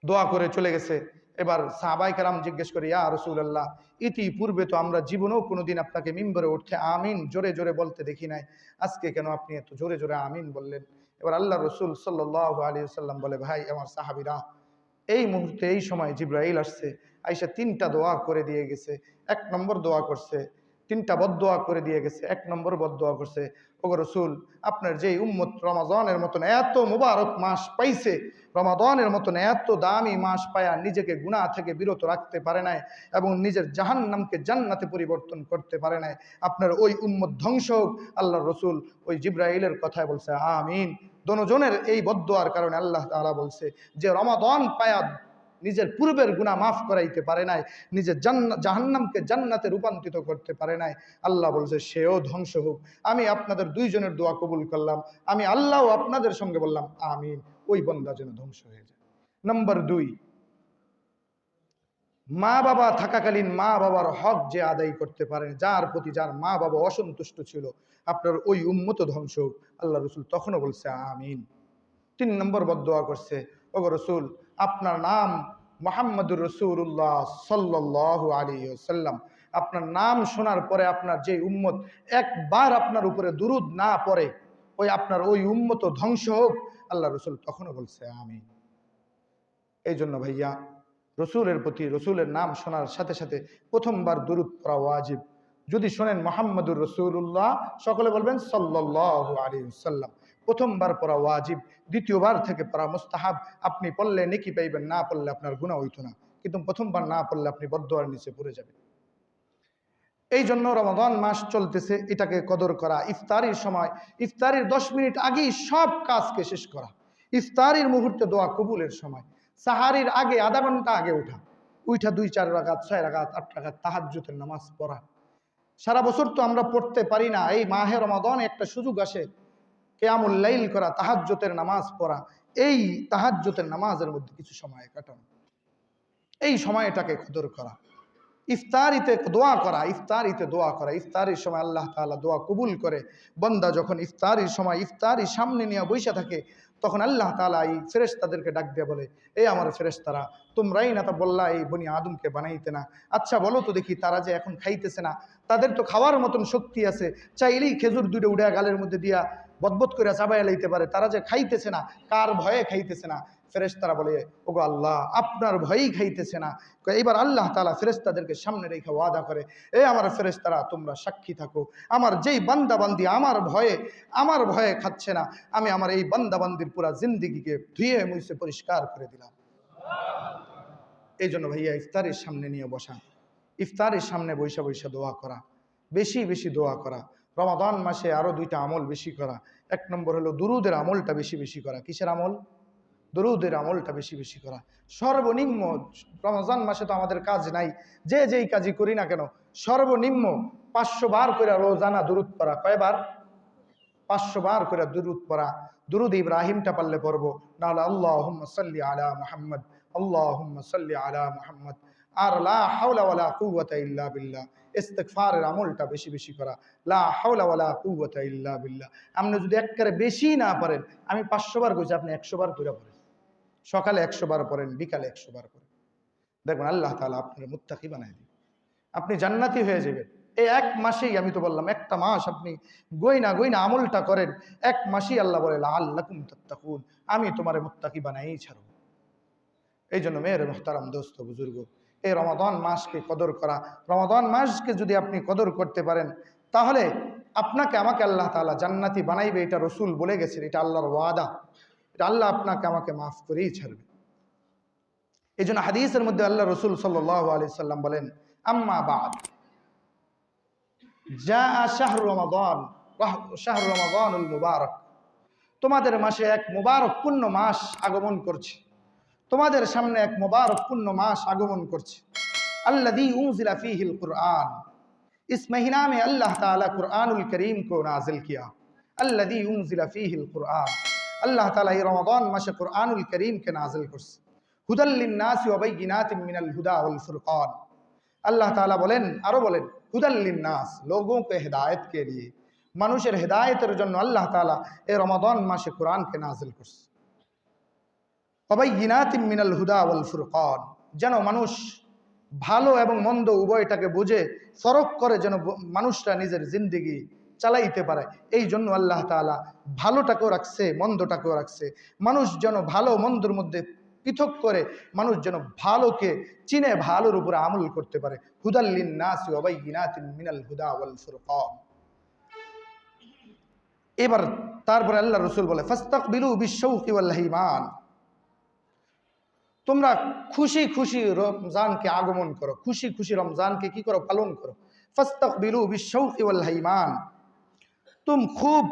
Speaker 1: দোয়া করে চলে গেছে। এবার সাহাবায়ে কেরাম জিজ্ঞেস করে, ইয়া রাসূলুল্লাহ, ইতিপূর্বে তো আমরা জীবনেও কোনোদিন আপনাকে মিম্বরে উঠতে আমিন জোরে জোরে বলতে দেখি নাই, আজকে কেন আপনি এত জোরে জোরে আমিন বললেন? এবার আল্লাহ রসুল সাল্লাল্লাহু আলাইহি ওয়াসাল্লাম বলে, ভাই আমার সাহাবীরা, এই মুহূর্তে এই সময় জিবরাইল আসছে, আইসা 3টা দোয়া করে দিয়ে গেছে। 1 নম্বর দোয়া করছে, 3টা বদদোয়া করে দিয়ে গেছে। 1 নম্বর বদদোয়া করছে, ওগো রসুল, আপনার যেই উম্মত রমাদানের মতন এত মুবারক মাস পাইছে, রমাদানের মতন এত দামি মাস পায়া নিজেকে গুনাহ থেকে বিরত রাখতে পারে নাই এবং নিজের জাহান্নামকে জান্নাতে পরিবর্তন করতে পারে নাই, আপনার ওই উম্মত ধ্বংস হোক। আল্লাহর রসুল ওই জিবরাইলের কথায় বলছে আমিন। দোনোজনের এই বদদোয়ার কারণে আল্লাহ তাআলা বলছে যে রমাদান পায়া নিজের পূর্বের গুনাহ মাফ করাইতে পারে নাই, নিজের জাহান্নামকে জান্নাতে রূপান্তরিত করতে পারে নাই, আল্লাহ বলছে সেও ধ্বংস হোক। আমি আপনাদের দুইজনের দোয়া কবুল করলাম, আমি আল্লাহ আপনাদের সঙ্গে বললাম আমিন, ওই বান্দা যেন ধ্বংস হয়ে যায়। নাম্বার 2, মা বাবা থাকাকালীন মা বাবার হক যে আদায় করতে পারেন, যার প্রতি যার মা বাবা অসন্তুষ্ট ছিল, আপনার ওই উম্মত ধ্বংস হোক। আল্লাহ রসুল তখনও বলছে আমিন। 3 নম্বর বদদোয়া করছে, ওগো রসুল, আপনার নাম মুহাম্মদুর রাসূলুল্লাহ সাল্লাল্লাহু আলাইহি ওয়াসাল্লাম, আপনার নাম শোনার পরে আপনার যে উম্মত একবার আপনার উপরে দুরুদ না পড়ে, ওই আপনার ওই উম্মত ধ্বংস হোক। আল্লাহ রসুল তখনও বলছে আমিন। এই জন্য ভাইয়া, রসুলের প্রতি রসুলের নাম শোনার সাথে সাথে প্রথমবার দুরুদ পড়া ওয়াজিব। যদি শোনেন মুহাম্মদুর রাসূলুল্লাহ, সকলে বলবেন সাল্লাল্লাহু আলাইহি ওয়াসাল্লাম, প্রথমবার পড়া ওয়াজিব, দ্বিতীয়বার থেকে পড়া মুস্তাহাব। আপনি পড়লে নেকি পাইবেন, না পড়লে আপনার গুনাহ হইতো না, কিন্তু প্রথমবার না পড়লে আপনি বদদোয়ার নিচে পড়ে যাবেন। এই জন্য রমাদান মাস চলতেছে, এটাকে কদর করা। ইফতারির সময়, ইফতারির 10 মিনিট আগেই সব কাজকে শেষ করা। ইফতারির মুহূর্তে দোয়া কবুলের সময়, সাহারির আগে আধা ঘন্টা আগে উঠা 2-4 রাকাত 6 রাকাত 8 রাকাত তাহাজ্জুদের নামাজ পড়া। সারা বছর তো আমরা পড়তে পারি না, এই মাহে রমাদান একটা সুযোগ আসে কিয়ামুল লাইল করা, তাহাজ্জুদের নামাজ পড়া। এই তাহাজ্জুদের নামাজের মধ্যে কিছু সময় কাটানো, এই সময়টাকে কদর করা। ইফতারিতে দোয়া করা, ইফতারিতে দোয়া করা, ইফতারির সময় আল্লাহ তাআলা দোয়া কবুল করে। বান্দা যখন ইফতারির সময় ইফতারি সামনে নিয়ে বসে থাকে, তখন আল্লাহ তাআলা এই ফেরেশতাদেরকে ডাক দিয়ে বলে, এই আমার ফেরেশতারা, তোমরাই না তা বললা এই বনি আদমকে বানাইতে না, আচ্ছা বলো তো দেখি তারা যে এখন খাইতেছে না, তাদের তো খাওয়ার মতন শক্তি আছে, চাইলেই খেজুর 2টা উড়া গালের মধ্যে দিয়া বদবদ করে চাবাইয়া লাইতে পারে, তারা যে খাইতেছে না, কার ভয়ে খাইতেছে না? ফেরেশতারা বলে, ওগো আল্লাহ, আপনার ভয়েই খাইতেছে না। এইবার আল্লাহ তাআলা ফেরেশতাদেরকে সামনে রেখে ওয়াদা করে, এই আমার ফেরেশতারা, তোমরা সাক্ষী থাকো, আমার যেই বান্দা বান্দি আমার ভয়ে খাচ্ছে না, আমি আমার এই বান্দা বান্দির পুরা জিন্দেগিকে ধুয়ে মুছে পরিষ্কার করে দিলাম। এই জন্য ভাইয়া, ইফতারের সামনে নিয়ে বসা, ইফতারের সামনে বৈশা বৈশা দোয়া করা, বেশি বেশি দোয়া করা। রমাদান মাসে আরো 2টা আমল বেশি করা। 1 নম্বর হলো দুরুদের আমলটা বেশি বেশি করা। কিসের আমল? দরুদের আমলটা বেশি বেশি করা। সর্বনিম্ন রমজান মাসে তো আমাদের কাজ নাই, যে যেই কাজই করি না কেন, সর্বনিম্ন 500 বার করে রোজানা দুরুদ পড়া। কয়বার? 500 বার করে দুরুদ পড়া। দুরুদ ইব্রাহিমটা পারলে পড়বো, নাহলে আল্লাহুম্মা সাল্লি আলা মুহাম্মদ, আল্লাহুম্মা সাল্লি আলা মুহাম্মদ, আর লা হাওলা ওয়ালা কুওয়াতা ইল্লা বিল্লাহ, ইস্তিগফারের আমলটা বেশি বেশি করা। লা হাওলা ওয়ালা কুওয়াতা ইল্লা বিল্লাহ। আপনি যদি একবারে বেশি না পারেন, আমি 500 বার কইছি, আপনি 100 বার করে পড়েন। সকালে 100 বার পড়েন, বিকালে 100 বার করেন, দেখবেন আল্লাহ তাআলা আপনার মুত্তাকি বানায় দিবেন, আপনি জান্নাতি হয়ে যাবেন। এই এক মাসেই, আমি তো বললাম একটা মাস আপনি গইনা গইনা আমলটা করেন, এক মাসেই আল্লাহ বলে লাআল্লাকুম তাত্তাকুন, আমি তোমারে মুত্তাকি বানাই ছাড়ব। এই জন্য মেয়ের মুহতারাম দোস্ত বুজুর্গ, এই রমাদান মাসকে কদর করা, রমাদান মাসকে যদি আপনি কদর করতে পারেন, তাহলে আপনাকে আমাকে আল্লাহ তাআলা জান্নাতি বানাইবে। এটা রসুল বলে গেছেন, এটা আল্লাহর ওয়াদা, এটা আল্লাহ আপনাকে আমাকে মাফ করেই ছাড়বে। এই জন্য হাদিসের মধ্যে আল্লাহ রসুল সাল্লাল্লাহু আলাইহি সাল্লাম বলেন, আম্মা বাদ জাআ শাহরু রমাদান, শাহরু রমাদানুল মুবারক, তোমাদের মাসে এক মুবারক পূর্ণ মাস আগমন করছে, তোমাদের সামনে এক মুবারক পূর্ণ মাস আগমন করছে। আল্লাযী উনজিলা ফীহিল কুরআন, इस महीना में अल्लाह ताला कुरानुल करीम को नाजिल किया। अल्लज़ी उनज़िला फ़ीहिल कुरआन, अल्लाह ताला ये रमज़ान मासे कुरानुल करीम के नाजिल करছে। हुदल लिन्नासि व बैयिनातिम मिनल हुदा वल फुरक़ान, अल्लाह ताला बोलेन आरो बोलेन हुदल लिन्नास, लोगों के हिदायत के लिए, মানুষের হেদায়েতের জন্য আল্লাহ তাআলা এই রমাদান মাসে কোরআনকে নাজিল করছে। व बैयिनातिम मिनल हुदा वल फुरक़ान, যেন মানুষ ভালো এবং মন্দ উভয়টাকে বুঝে ফরক করে, যেন মানুষরা নিজের জিন্দেগি চালাইতে পারে। এই জন্য আল্লাহ তাআলা ভালোটাকেও রাখছে, মন্দটাকেও রাখছে, মানুষ যেন ভালো মন্দর মধ্যে পৃথক করে, মানুষ যেন ভালোকে চিনে ভালোর উপরে আমল করতে পারে। হুদাল লিন্নাসি ওয়া বাইয়িনাতিন মিনাল হুদা ওয়াল ফুরকান। এবার তারপরে আল্লাহ রাসূল বলে, ফাস্তাকবিলু বিশ-শাওকি ওয়াল হিমান, তোমরা খুশি খুশি রমজানকে আগমন করো, খুশি খুশি रमजान কি করো, পালন করো। फस्तक़बिलू बिश्शौक़ि वल हैमान, तुम खूब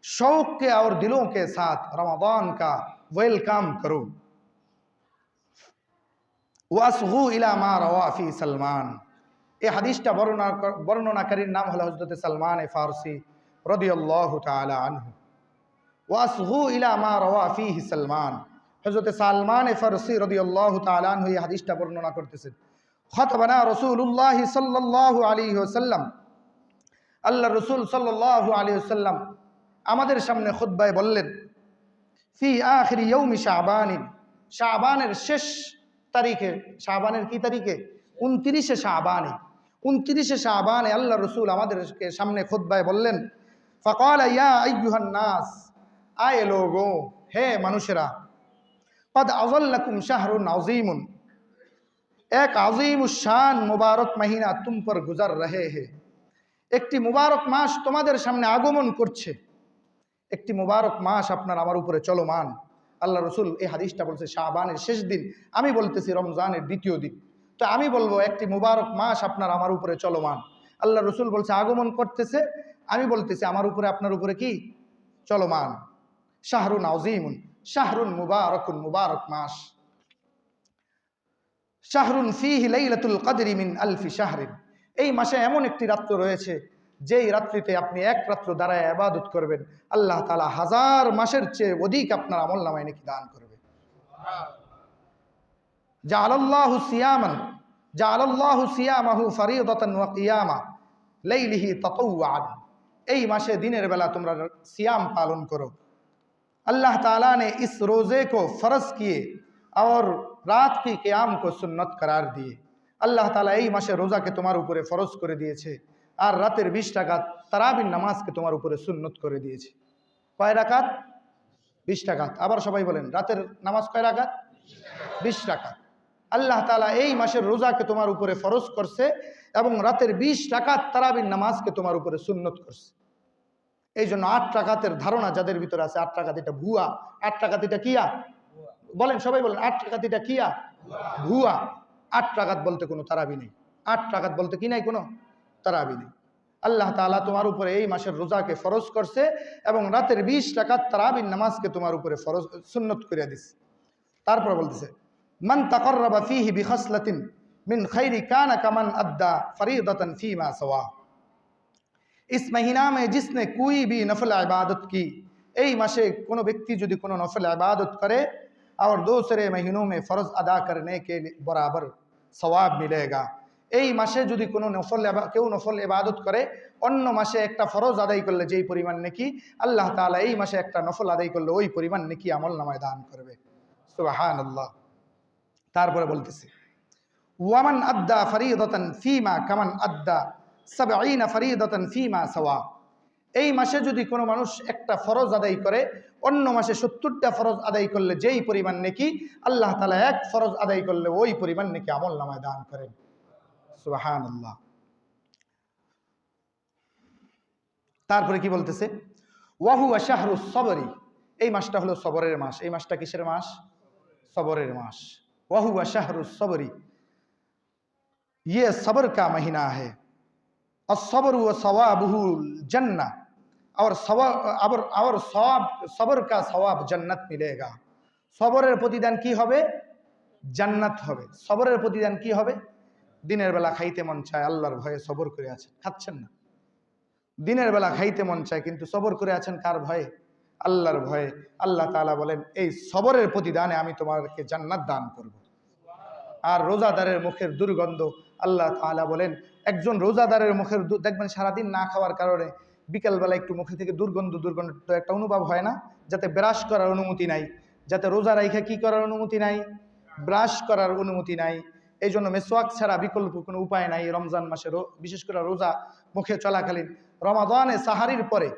Speaker 1: शौक के और दिलों के साथ रमजान का वेलकम करो। वासगू इला मा रवा फी सलमान, ये हदीसটা বর্ণনাকারীর নাম হলো হযরত সালমান ফারসি রাদিয়াল্লাহু তাআলা আনহু। वासगू इला मा रवा फीहि सलमान, হযরত সালমান ফারসি রাদিয়াল্লাহু তাআলা আনহু এই হাদিসটা বর্ণনা করতেছেন। খতবানা রাসূলুল্লাহ সাল্লাল্লাহু আলাইহি ওয়াসাল্লাম, আল্লাহ রাসূল সাল্লাল্লাহু আলাইহি ওয়াসাল্লাম আমাদের সামনে খুতবায় বললেন, ফি আখির ইয়াউমি শাবান, শাবানের শেষ তারিখে, শাবানের কি তারিখে, 29 শাবানে, 29 শাবানে আল্লাহ রাসূল আমাদেরকে সামনে খুতবায় বললেন, ফাকালা ইয়া আইয়ুহান নাস, আয়ে লোগো, হে মানুষেরা, কদ আযাল্লাকুম শাহরুন আযীমুন, এক আযীমুশ-শান মুবারক মহিনা তুম পর গুজর রহে হে, একটি মুবারক মাস তোমাদের সামনে আগমন করছে, একটি মুবারক মাস আপনার আমার উপরে চলমান। আল্লাহ রাসূল এই হাদিসটা বলছে শাবানের শেষ দিন, আমি বলতেছি রমজানের দ্বিতীয় দিন, তো আমি বলবো একটি মুবারক মাস আপনার আমার উপরে চলমান। আল্লাহ রাসূল বলছে আগমন করতেছে, আমি বলতেছি আমার উপরে আপনার উপরে কি চলমান। শাহরুন আযীমুন, শাহরুন মুবারাকুন, মুবারক মাস। শাহরুন ফীহি লাইলাতুল কদরি মিন আলফি শাহরিন, এই মাসে এমন একটি রাত্র রয়েছে যেই রাত্রিতে আপনি এক রাত্র দাঁড়ায় ইবাদত করবেন, আল্লাহ তাআলা 1000 মাসের চেয়ে অধিক আপনার আমলনামায় নেকি দান করবে। জাআলাল্লাহু সিয়ামান, জাআলাল্লাহু সিয়ামাহু ফরিদাতান ওয়া কিয়ামা লাইলিহি তাতাওয়ান, এই মাসে দিনের বেলা তোমরা সিয়াম পালন করো। अल्लाह ताला ने इस रोज़े को फ़र्ज किए और रात की क़याम को सुन्नत करार दिए। अल्लाह ताला এই মাসে রোজাকে তোমার উপরে ফরজ করে দিয়েছে, আর রাতের 20 রাকাত তারাবির নামাজকে তোমার উপরে সুন্নত করে দিয়েছে। কয় রাকাত? 20 রাকাত। আবার সবাই বলেন, রাতের নামাজ কয় রাকাত? 20 রাকাত। আল্লাহ তাআলা এই মাসের রোজাকে তোমার উপরে ফরজ করছে এবং রাতের 20 রাকাত তারাবির নামাজকে তোমার উপরে সুন্নত করছে। এই জন্য 8 রাকাতের ধারণা যাদের ভিতরে আছে, 8 রাকাত এটা ভুয়া, 8 রাকাত এটা কিয়া, বলেন সবাই বলেন, 8 রাকাত এটা কিয়া, ভুয়া। 8 রাকাত বলতে কোনো তারাবি নেই, 8 রাকাত বলতে কি নাই, কোনো তারাবি নেই। আল্লাহ তাআলা তোমার উপরে এই মাসের রোজাকে ফরজ করছে এবং রাতের 20 রাকাত তারাবির নামাজকে তোমার উপরে ফরজ সুন্নত করে দিছে। তারপর বলতেছে, মান তাকাররাবা ফীহি বিখাসলাতিন মিন খাইরি কানা কামান আদ্দা ফরিদাতান ফীমা সওয়া, इस महीना में जिसने कोई भी नफल इबादत की, এই মাসে কোনো ব্যক্তি যদি কোনো নফল ইবাদত করে और दूसरे महीनों में फ़र्ज़ अदा करने के बराबर সওয়াব মিলেগা। এই মাসে যদি কোনো কেউ নফল ইবাদত করে, অন্য মাসে একটা ফরজ আদায় করলে যেই পরিমাণ নেকি, আল্লাহ তাআলা এই মাসে একটা নফল আদায় করলে ওই পরিমাণ নেকি আমলনামায় দান করবে। সুবহানাল্লাহ। তারপরে বলতেছে, ওয়ামান আদ্দা ফরিদাতান ফিমা কামান আদ্দা ৭০ ফরিদাতান ফিমা সাওয়া। এই মাসে যদি কোনো মানুষ একটা ফরজ আদায় করে, অন্য মাসে ৭০টা ফরজ আদায় করলে যেই পরিমাণ নেকি, আল্লাহ তাআলা এক ফরজ আদায় করলে ওই পরিমাণ নেকি আমলনামায় দান করেন। সুবহানাল্লাহ। তারপরে কি বলতেছে, ওয়াহুয়া শাহরুস সবরি। এই মাসটা হলো সবরের মাস। এই মাসটা কিসের মাস? সবরের মাস। ওয়াহুয়া শাহরুস সবরি, ये सब्र का महीना है। और सब्र व सवाबुहुल जन्नह, और सब्र का सवाब जन्नत मिलेगा। সবরের প্রতিদান কি হবে? জান্নাত হবে। সবরের প্রতিদান কি হবে? দিনের বেলা খাইতে মন চায়, আল্লাহর ভয়ে সবর করে আছেন, খাচ্ছেন না। দিনের বেলা খাইতে মন চায়, কিন্তু সবর করে আছেন কার ভয়ে? আল্লাহর ভয়ে। আল্লাহ তাআলা বলেন, এই সবরের প্রতিদানে আমি তোমাকে জান্নাত দান করব। আর রোজাদারের মুখের দুর্গন্ধ, আল্লাহ তাআলা বলেন, একজন রোজাদারের মুখের দেখবেন সারাদিন না খাওয়ার কারণে বিকালবেলা একটু মুখে থেকে দুর্গন্ধ তো একটা অনুভব হয় না? যাতে ব্রাশ করার অনুমতি নাই, যাতে রোজা রাইখা কি করার অনুমতি নাই? ব্রাশ করার অনুমতি নাই। এই জন্য মেসওয়াক ছাড়া বিকল্প কোনো উপায় নাই রমজান মাসে, বিশেষ করে রোজা মুখে চলাকালীন। রমাদানে সাহারির পরে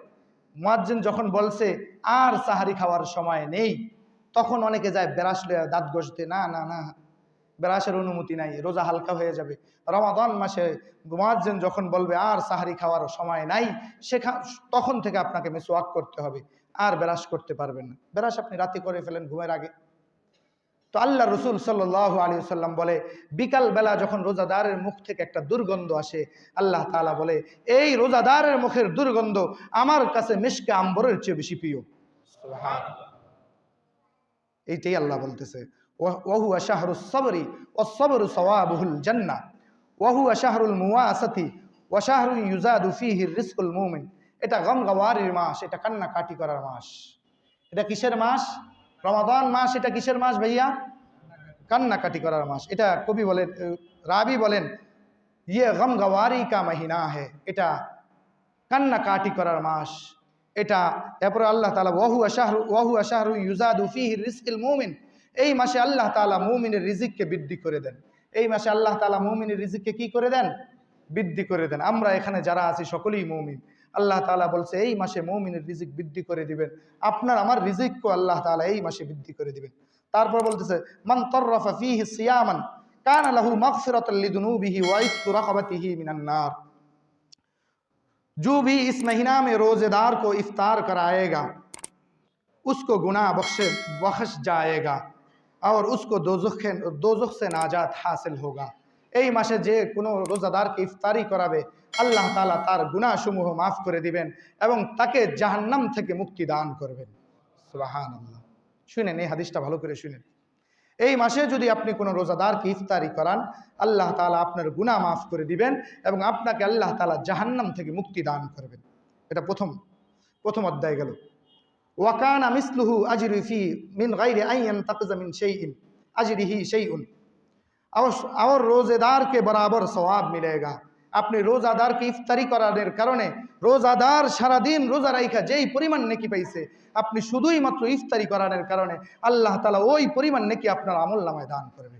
Speaker 1: মুয়াজ্জিন যখন বলছে আর সাহারি খাওয়ার সময় নেই, তখন অনেকে যায় ব্রাশ লয়ে দাঁত ঘষতে। না না না, ব্রাশের অনুমতি নাই, রোজা হালকা হয়ে যাবে। রমাদান মাসে মুয়াজ্জিন যখন বলবে আর সাহারি খাওয়ার সময় নাই, তখন থেকে আপনাকে মিসওয়াক করতে হবে, আর ব্রাশ করতে পারবেন না। ব্রাশ আপনি রাতে করে ফেলেন ঘুমের আগে। তো আল্লাহ রসুল সাল্লাল্লাহু আলাইহি ওয়াসাল্লাম বলে, বিকাল বেলা যখন রোজাদারের মুখ থেকে একটা দুর্গন্ধ আসে, আল্লাহ তাআলা বলে, এই রোজাদারের মুখের দুর্গন্ধ আমার কাছে মিশকে আম্বরের চেয়ে বেশি প্রিয়। সুবহানাল্লাহ। এইটাই আল্লাহ বলতেছে, ওয়াহুয়া শাহরুস সবরি ওয়াস-সবরু সাওয়াবুহুল জান্নাহ ওয়াহুয়া শাহরুল মুওয়াসাতি ওয়া শাহরুন ইউজাদু ফীহি রিজকুল মুমিন। এটা গমগওয়ারির মাস, এটা কান্নাকাটি করার মাস। এটা কিসের মাস? রমাদান মাস। এটা কিসের মাস ভাইয়া? কান্নাকাটি করার মাস। এটা কবি বলেন, রাবি বলেন, ইয়ে গমগওয়ারি কা মহিনা হে, এটা কান্নাকাটি করার মাস এটা। এরপরে আল্লাহ তাআলা ওয়াহুয়া শাহরু ইউজাদু ফীহি রিজকুল মুমিন, এই মাসে আল্লাহ তাআলা মুমিনের রিজিককে বৃদ্ধি করে দেন। এই মাসে আল্লাহ তাআলা মুমিনের রিজিককে কি করে দেন? বৃদ্ধি করে দেন। আমরা এখানে যারা আছি সকলেই মুমিন। আল্লাহ তাআলা বলছে এই মাসে মুমিনের রিজিক বৃদ্ধি করে দিবেন। আপনার আমার রিজিককে আল্লাহ তাআলা এই মাসে বৃদ্ধি করে দিবেন। তারপর বলতেছে, মান তাররাফা ফীহি সিয়ামান কানা লাহু মাগফিরাতাল লিযুনুবিহি ওয়া ইতকু রাকাবাতিহি মিনান নার। जो भी इस महीना में रोजेदार को इफ्तार कराएगा उसको गुनाह बख्श जाएगा और उसको दोजख से नाजात हासिल होगा। এই মাসে যে কোনো রোজাদারকে ইফতারি করাবে, আল্লাহ তাআলা তার গুনাহসমূহ মাফ করে দিবেন এবং তাকে জাহান্নাম থেকে মুক্তি দান করবেন। সুবহানাল্লাহ। শুনেন, এই হাদিসটা ভালো করে শুনেন। এই মাসে যদি আপনি কোনো রোজাদারকে ইফতারি করান, আল্লাহ তাআলা আপনার গুনাহ মাফ করে দিবেন এবং আপনাকে আল্লাহ তাআলা জাহান্নাম থেকে মুক্তি দান করবেন। এটা প্রথম অধ্যায় গেল। ওয়াকানা মিসলুহু আজরু ফি মিন গায়রি আন ইয়ানতাকিযা মিন শাইইন আজরিহি শাইউন, और रोजेदार के बराबर सवाब मिलेगा। আপনি রোজাদারকে ইফতারি করানোর কারণে রোজাদার সারাদিন রোজা রাইখা যেই পরিমাণ নেকি পাইছে, আপনি শুধুই মাত্র ইফতারি করানোর কারণে আল্লাহ তাআলা ওই পরিমাণ নেকি আপনার আমলনামায় দান করবে।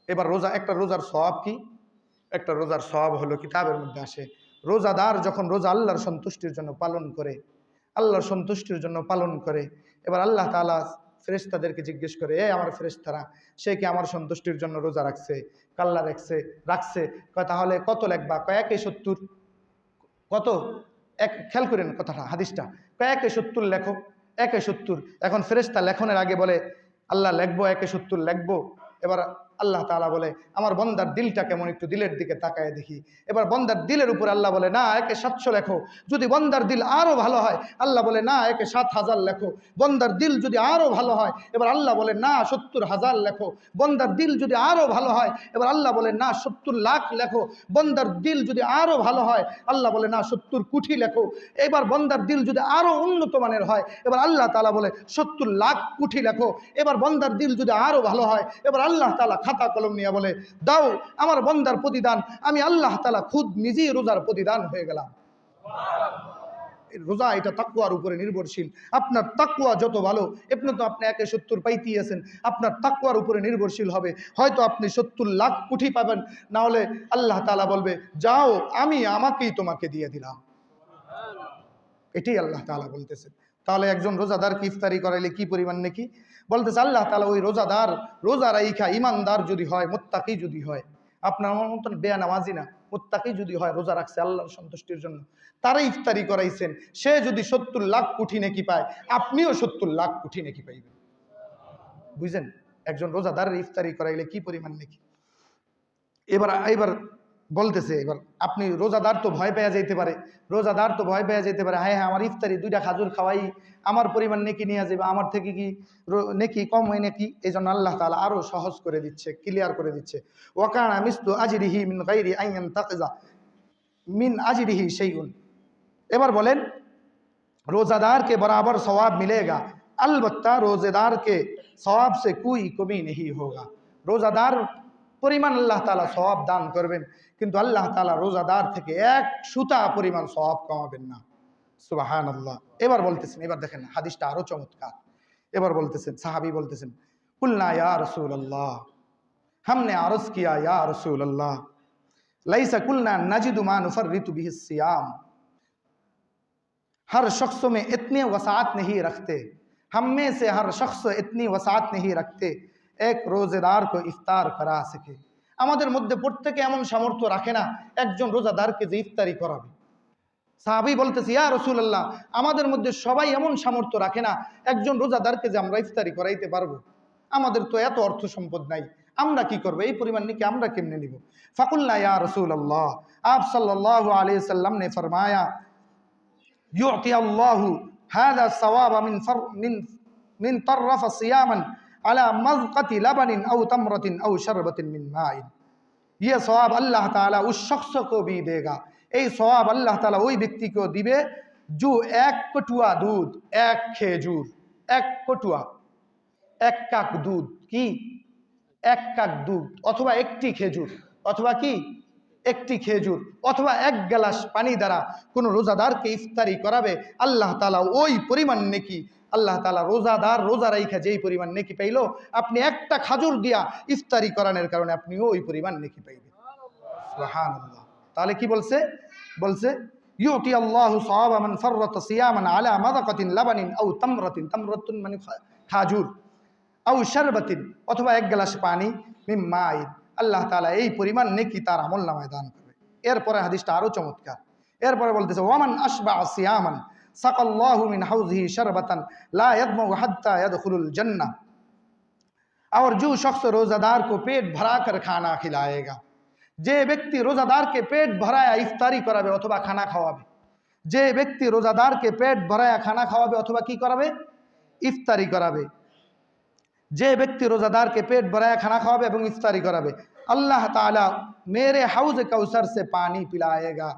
Speaker 1: এবার একটা রোজার সওয়াব কি? একটা রোজার সওয়াব হলো কিতাবের মধ্যে আসে, রোজাদার যখন রোজা আল্লাহর সন্তুষ্টির জন্য পালন করে, আল্লাহর সন্তুষ্টির জন্য পালন করে, এবার আল্লাহ তাআলা ফেরেশতাদেরকে জিজ্ঞেস করে, এ আমার ফেরেশতারা, সে কি আমার সন্তুষ্টির জন্য রোজা রাখছে? কাল্লা রাখছে। তাহলে কত লেখবা? কয়েক 70। কত? খেয়াল করেন কথাটা, হাদিসটা, কয়েক 70 লেখো, 1/70। এখন ফেরেশতা লেখনের আগে বলে, আল্লাহ লেখবো 1/70 লেখবো। এবার আল্লাহ তাআলা বলে, আমার বন্দার দিলটা কেমন, একটু দিলের দিকে তাকায় দেখি। এবার বন্দার দিলের উপর আল্লাহ বলে, না 1/700 লেখো। যদি বন্দার দিল আরো ভালো হয়, আল্লাহ বলে, না 7,000 লেখো। বন্দার দিল যদি আরো ভালো হয়, এবার আল্লাহ বলে, না 70,000 লেখো। বন্দার দিল যদি আরো ভালো হয়, এবার আল্লাহ বলে, না 70 লাখ লেখো। বন্দার দিল যদি আরো ভালো হয়, আল্লাহ বলে, না 70 কোটি লেখো। এবার বন্দার দিল যদি আরো উন্নত মানের হয়, এবার আল্লাহ তাআলা বলে 70 লাখ কোটি লেখো। এবার বন্দার দিল যদি আরো ভালো হয়, এবার আল্লাহ তাআলা খাতা কলম নিয়ে বলে, দাও আমার বান্দার প্রতিদান, আমি আল্লাহ তাআলা খুদ নিজেই রোজার প্রতিদান হয়ে গেলাম। রোজা এটা তাকওয়ার উপরে নির্ভরশীল। আপনার তাকওয়া যত ভালো, আপনি 1/70 পাইতেই আছেন, আপনার তাকওয়ার উপরে নির্ভরশীল হবে। হয়তো আপনি 70 লাখ কোটি পাবেন, না হলে আল্লাহ তাআলা বলবে যাও আমি আমাকেই তোমাকে দিয়ে দিলাম। এটাই আল্লাহ তাআলা বলতেছেন। তাহলে একজন রোজাদারকে ইফতারি করাইলে কি পরিমাণ নাকি বলতেছে আল্লাহ তাআলা, ওই রোজাদার, রোজা রাইখা ইমানদার যদি হয়, মুত্তাকি যদি হয়, আপনার আমার মতন বেয়ানামাজি না, মুত্তাকি যদি হয়, রোজা রাখছে আল্লাহর সন্তুষ্টির জন্য, তারা ইফতারি করাইছেন, সে যদি 70 লাখ কোটি নেকি পায়, আপনিও 70 লাখ কোটি নেকি পাইবেন। বুঝছেন একজন রোজাদারের ইফতারি করাইলে কি পরিমাণ নাকি। এবার বলতেছে, এবার আপনি রোজাদার তো ভয় পেয়ে যেতে পারে, হ্যাঁ আমার ইফতারি 2টা খাজুর খাওয়াই আমার পরিমাণ নেকি নিয়ে যাবে, আমার থেকে কি নেকি কম হয় নাকি? এই জন্য আল্লাহ তাআলা আরো সহজ করে দিচ্ছে, ক্লিয়ার করে দিচ্ছে, ওয়াকানা মিসলু আজরিহি মিন গায়রি আন ইয়ানতাকিযা মিন আজরিহি শাইউন। এবার বলেন रोज़ादार के बराबर सवाब मिलेगा, अलबत्ता रोज़ेदार के सवाब से कोई कमी नहीं होगा। रोज़ादार পরিমাণ আল্লাহ তাআলা সওয়াব দান করবেন, কিন্তু আল্লাহ তাআলা রোজাদার থেকে এক সুতা পরিমাণ সওয়াব কমাবেন না। সুবহানাল্লাহ। এবার বলতেছেন, এবার দেখেন হাদিসটা আরো চমৎকার। এবার বলতেছেন, সাহাবী বলতেছেন, কুলনা ইয়া রাসূলুল্লাহ, हमने अर्ज किया या रसूलल्लाह, लैसा कुलना नजिदु मा नुफर्रितु बिहि सियाम, हर शख्स में इतनी वसात नहीं रखते, हम में से हर शख्स इतनी वसात नहीं रखते एक रोजेदार को इफ्तार करा सके। আমাদের মধ্যে প্রত্যেকে এমন সামর্থ্য রাখে না একজন রোজাদারকে যে ইফতারি করাবে। সাহাবী বলতেছে, ইয়া রাসূলুল্লাহ, আমাদের মধ্যে সবাই এমন সামর্থ্য রাখে না একজন রোজাদারকে যে আমরা ইফতারি করাইতে পারবো। আমাদের তো এত অর্থ সম্পদ নাই, আমরা কি করব, এই পরিমাণ নাকি আমরা কেমনে নিব। ফাকুলনা ইয়া রাসূলুল্লাহ, आप सल्लल्लाहु अलैहि वसल्लम ने फरमाया, युअति अल्लाहु हादा सवाब मिन तरफ सियामन अला मज़क़ति लबनिन औ तमरतिन औ शरबतिन मिन माइन। ये सवाब अल्लाह ताला उस शख्स को भी देगा, এই সওয়াব আল্লাহ তাআলা ওই ব্যক্তিকে দিবে जो एक कटुआ दूध, एक খেজুর, এক কটুয়া, এক কাক দুধ, কি এক কাক দুধ, অথবা একটি খেজুর, অথবা কি একটি খেজুর, অথবা এক গ্লাস পানি দ্বারা কোন রোজাদারকে ইফতারি করাবে, আল্লাহ তাআলা ওই পরিমাণ নেকি, আল্লাহ তাআলা রোজাদার রোজা রাইখা যেই পরিমাণ নেকি পাইলো, আপনি একটা খাজুর দিয়া ইফতারি করানোর কারণে আপনি ওই পরিমাণ নেকি পাইবেন। সুবহানাল্লাহ। তাহলে কি বলছে, ইউতি আল্লাহু সাওয়াবা মান ফাররাতা সিয়ামান আলা মাযাকাতিন লাবানিন আও তামরাতিন, তামরাতুন মানে খাজুর, আও শারবাতিন অথবা এক গ্লাস পানি, মিন মাইন, আল্লাহ তাআলা এই পরিমাণ নেকি তার আমলনামায় দান করবে। এরপরে হাদিসটা আরো চমৎকার। এরপরে বলতেছে, ওয়ামান আশবা সিয়ামান সাকাল্লাহু মিন হাউজিহি শারবাতান লা ইয়াদমু হাত্তা ইয়াদখুলুল জান্নাহ, और जो शख्स रोजादार को पेट भरा कर खाना खिलाएगा, যে ব্যক্তি রোজাদারকে পেট ভরায়া ইফতারি করাবে অথবা খানা খাওয়াবে, যে ব্যক্তি রোজাদারকে পেট ভরায়া খানা খাওয়াবে অথবা কি করাবে, ইফতারি করাবে, যে ব্যক্তি রোজাদারকে পেট ভরায়া খানা খাওয়াবে এবং ইফতারি করাবে, আল্লাহ তাআলা মেরে হাউজে কাউসার সে পানি পিলায়েগা,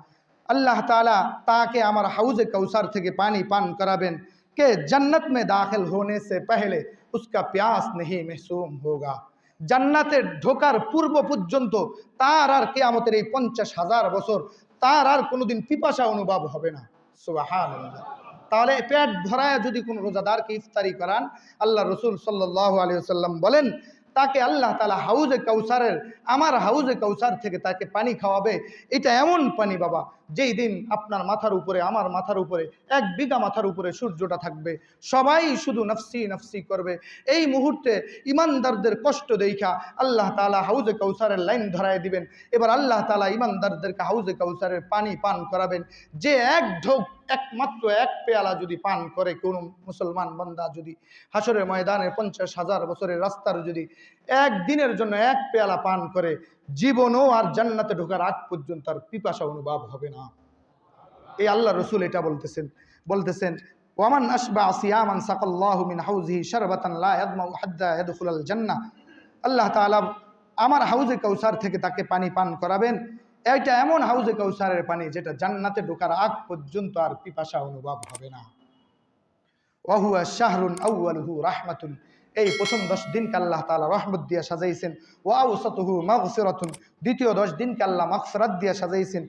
Speaker 1: আল্লাহ তাআলা তাকে আমার হাউজে কাউসার থেকে পানি পান করাবেন, কে जन्नत में दाखिल होने से पहले उसका प्यास नहीं महसूम होगा, জান্নাতে ঢোকার পূর্ব পর্যন্ত তার আর কিয়ামতের এই 50,000 বছর তার আর কোনোদিন পিপাসা অনুভব হবে না। সুবহানাল্লাহ। তাহলে পেট ভরায় যদি কোনো রোজাদারকে ইফতারি করান, আল্লাহ রাসূল সাল্লাল্লাহু আলাইহি ওয়াসাল্লাম বলেন তাকে আল্লাহ তাআলা হাউজে কাউসারের, আমার হাউজে কাউসার থেকে তাকে পানি খাওয়াবে। এটা এমন পানি বাবা, যেই দিন আপনার মাথার উপরে, আমার মাথার উপরে, 1 বিঘা মাথার উপরে সূর্যটা থাকবে, সবাই শুধু নফসি নফসি করবে। এই মুহূর্তে ইমানদারদের কষ্ট দেখা আল্লাহ তাআলা হাউজে কাউসারের লাইন ধরায় দিবেন। এবার আল্লাহ তাআলা ইমানদারদেরকে হাউজে কাউসারের পানি পান করাবেন। যে এক ঢোক, একমাত্র এক পেয়ালা যদি পান করে কোনো মুসলমান বান্দা, যদি হাসরের ময়দানে 50,000 বছরের রাস্তার যদি একদিনের জন্য এক পেয়ালা পান করে, জীবনও আর জান্নাতে ঢোকার আগ পর্যন্ত তার পিপাসা অনুভব হবে না। এই আল্লাহ রাসূল এটা বলতেছেন ওয়ামান আশবা সিয়ামান সাকাল্লাহু মিন হাউজিহি শারবাতান লা ইয়াদমাউ হাত্তা ইয়াদখুলাল জান্নাহ, আল্লাহ তাআলা আমার হাউজে কাউসার থেকে তাকে পানি পান করাবেন। এটা এমন হাউজে কাউসারের পানি যেটা জান্নাতে ঢোকার আগ পর্যন্ত আর পিপাসা অনুভব হবে না। ওয়া হুয়া শাহরুন আউয়ালুহু রাহমাতুন, এই প্রথম 10 দিনকে আল্লাহ তাআলা রহমত দিয়ে সাজাইছেন। ওয়া আওসাতুহু মাগফিরাতুন, দ্বিতীয় 10 দিনকে আল্লাহ মাগফিরাত দিয়ে সাজাইছেন।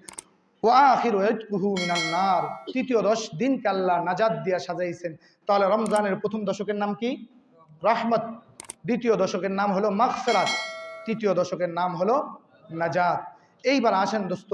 Speaker 1: ওয়া আখিরু ইতকুহু মিনান নার, তৃতীয় 10 দিনকে আল্লাহ নাজাত দিয়ে সাজাইছেন। তাহলে রমজানের প্রথম দশকের নাম কি? রহমত। দ্বিতীয় দশকের নাম হলো মাগফিরাত, তৃতীয় দশকের নাম হলো নাজাত। এইবার আসেন দোস্ত,